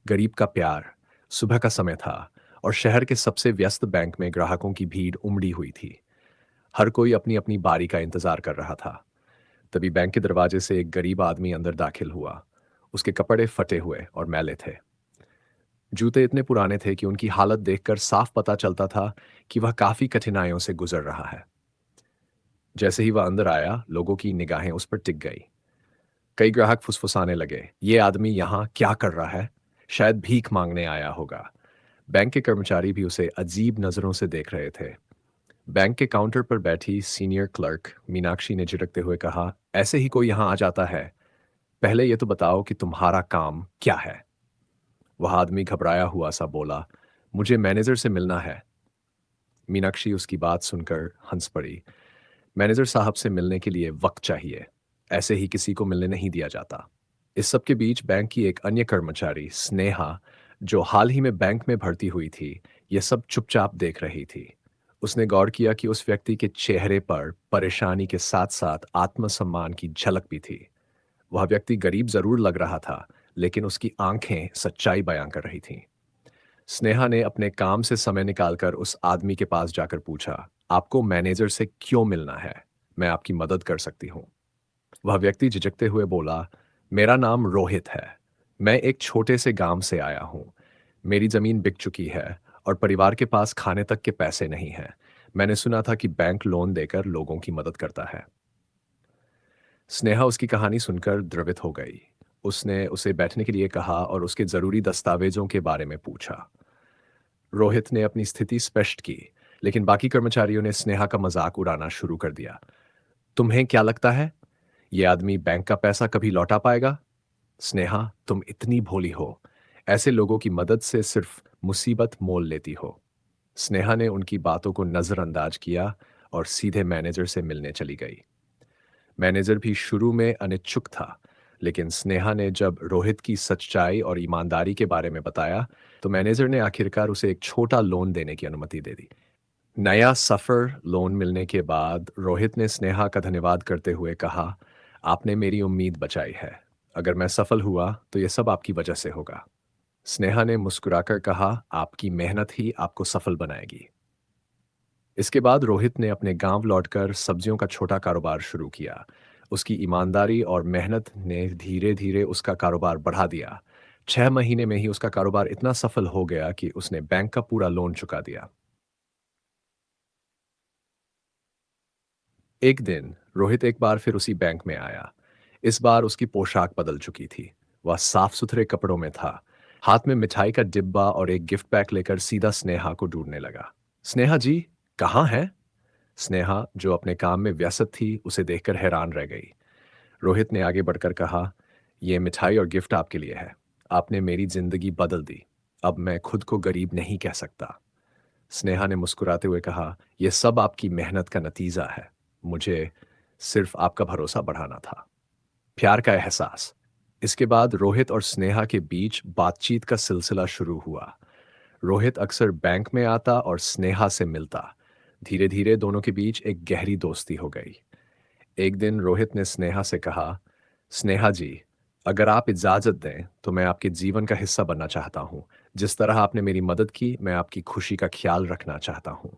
गरीब का प्यार। सुबह का समय था और शहर के सबसे व्यस्त बैंक में ग्राहकों की भीड़ उमड़ी हुई थी। हर कोई अपनी अपनी बारी का इंतजार कर रहा था। तभी बैंक के दरवाजे से एक गरीब आदमी अंदर दाखिल हुआ। उसके कपड़े फटे हुए और मैले थे। जूते इतने पुराने थे कि उनकी हालत देखकर साफ पता चलता था कि वह काफी कठिनाइयों से गुजर रहा है। जैसे ही वह अंदर आया, लोगों की निगाहें उस पर टिक गई। कई ग्राहक फुसफुसाने लगे, ये आदमी यहाँ क्या कर रहा है? शायद भीख मांगने आया होगा। बैंक के कर्मचारी भी उसे अजीब नजरों से देख रहे थे। बैंक के काउंटर पर बैठी सीनियर क्लर्क मीनाक्षी ने झिड़कते हुए कहा, ऐसे ही कोई यहाँ आ जाता है? पहले ये तो बताओ कि तुम्हारा काम क्या है? वह आदमी घबराया हुआ सा बोला, मुझे मैनेजर से मिलना है। मीनाक्षी उसकी बात सुनकर हंस पड़ी। मैनेजर साहब से मिलने के लिए वक्त चाहिए। ऐसे ही किसी को मिलने नहीं दिया जाता। इस सब के बीच बैंक की एक अन्य कर्मचारी स्नेहा, जो हाल ही में बैंक में भर्ती हुई थी, यह सब चुपचाप देख रही थी। उसने गौर किया कि उस व्यक्ति के चेहरे पर परेशानी के साथ साथ आत्मसम्मान की झलक भी थी। वह व्यक्ति गरीब जरूर लग रहा था, लेकिन उसकी आंखें सच्चाई बयां कर रही थीं। स्नेहा ने अपने काम से समय निकालकर उस आदमी के पास जाकर पूछा, आपको मैनेजर से क्यों मिलना है? मैं आपकी मदद कर सकती हूँ। वह व्यक्ति झिझकते हुए बोला, मेरा नाम रोहित है। मैं एक छोटे से गांव से आया हूँ। मेरी जमीन बिक चुकी है और परिवार के पास खाने तक के पैसे नहीं हैं। मैंने सुना था कि बैंक लोन देकर लोगों की मदद करता है। स्नेहा उसकी कहानी सुनकर द्रवित हो गई। उसने उसे बैठने के लिए कहा और उसके जरूरी दस्तावेजों के बारे में पूछा। रोहित ने अपनी स्थिति स्पष्ट की, लेकिन बाकी कर्मचारियों ने स्नेहा का मजाक उड़ाना शुरू कर दिया। तुम्हें क्या लगता है, यह आदमी बैंक का पैसा कभी लौटा पाएगा? स्नेहा, तुम इतनी भोली हो। ऐसे लोगों की मदद से सिर्फ मुसीबत मोल लेती हो। स्नेहा ने उनकी बातों को नजरअंदाज किया और सीधे मैनेजर से मिलने चली गई। मैनेजर भी शुरू में अनिच्छुक था, लेकिन स्नेहा ने जब रोहित की सच्चाई और ईमानदारी के बारे में बताया, तो मैनेजर ने आखिरकार उसे एक छोटा लोन देने की अनुमति दे दी। नया सफर लोन मिलने के बाद रोहित ने स्नेहा का धन्यवाद करते हुए कहा, आपने मेरी उम्मीद बचाई है। अगर मैं सफल हुआ तो यह सब आपकी वजह से होगा। स्नेहा ने मुस्कुराकर कहा, आपकी मेहनत ही आपको सफल बनाएगी। इसके बाद रोहित ने अपने गांव लौटकर सब्जियों का छोटा कारोबार शुरू किया। उसकी ईमानदारी और मेहनत ने धीरे धीरे उसका कारोबार बढ़ा दिया। 6 महीने में ही उसका कारोबार इतना सफल हो गया कि उसने बैंक का पूरा लोन चुका दिया। एक दिन रोहित एक बार फिर उसी बैंक में आया। इस बार उसकी पोशाक बदल चुकी थी। वह साफ सुथरे कपड़ों में था। हाथ में मिठाई का डिब्बा और एक गिफ्ट पैक लेकर सीधा स्नेहा को ढूंढने लगा। स्नेहा जी, कहाँ है? स्नेहा, जो अपने काम में व्यस्त थी, उसे देखकर हैरान रह गई। रोहित ने आगे बढ़कर कहा, यह मिठाई और गिफ्ट आपके लिए है। आपने मेरी जिंदगी बदल दी। अब मैं खुद को गरीब नहीं कह सकता। स्नेहा ने मुस्कुराते हुए कहा, यह सब आपकी मेहनत का नतीजा है। मुझे सिर्फ आपका भरोसा बढ़ाना था। प्यार का एहसास। इसके बाद रोहित और स्नेहा के बीच बातचीत का सिलसिला शुरू हुआ। रोहित अक्सर बैंक में आता और स्नेहा से मिलता। धीरे धीरे दोनों के बीच एक गहरी दोस्ती हो गई। एक दिन रोहित ने स्नेहा से कहा, स्नेहा जी, अगर आप इजाजत दें तो मैं आपके जीवन का हिस्सा बनना चाहता हूं। जिस तरह आपने मेरी मदद की, मैं आपकी खुशी का ख्याल रखना चाहता हूं।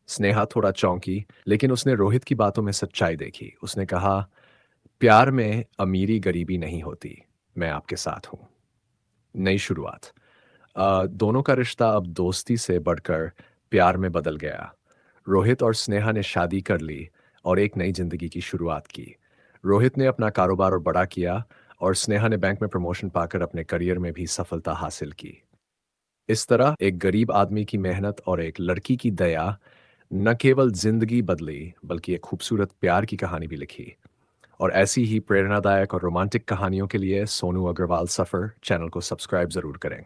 स्नेहा थोड़ा चौंकी, लेकिन उसने रोहित की बातों में सच्चाई देखी। उसने कहा, प्यार में अमीरी गरीबी नहीं होती। मैं आपके साथ हूं। नई शुरुआत। दोनों का रिश्ता अब दोस्ती से बढ़कर प्यार में बदल गया। रोहित और स्नेहा ने शादी कर ली और एक नई जिंदगी की शुरुआत की। रोहित ने अपना कारोबार और बड़ा किया और स्नेहा ने बैंक में प्रमोशन पाकर अपने करियर में भी सफलता हासिल की। इस तरह एक गरीब आदमी की मेहनत और एक लड़की की दया न केवल जिंदगी बदली, बल्कि एक खूबसूरत प्यार की कहानी भी लिखी। और ऐसी ही प्रेरणादायक और रोमांटिक कहानियों के लिए सोनू अग्रवाल सफ़र चैनल को सब्सक्राइब ज़रूर करें।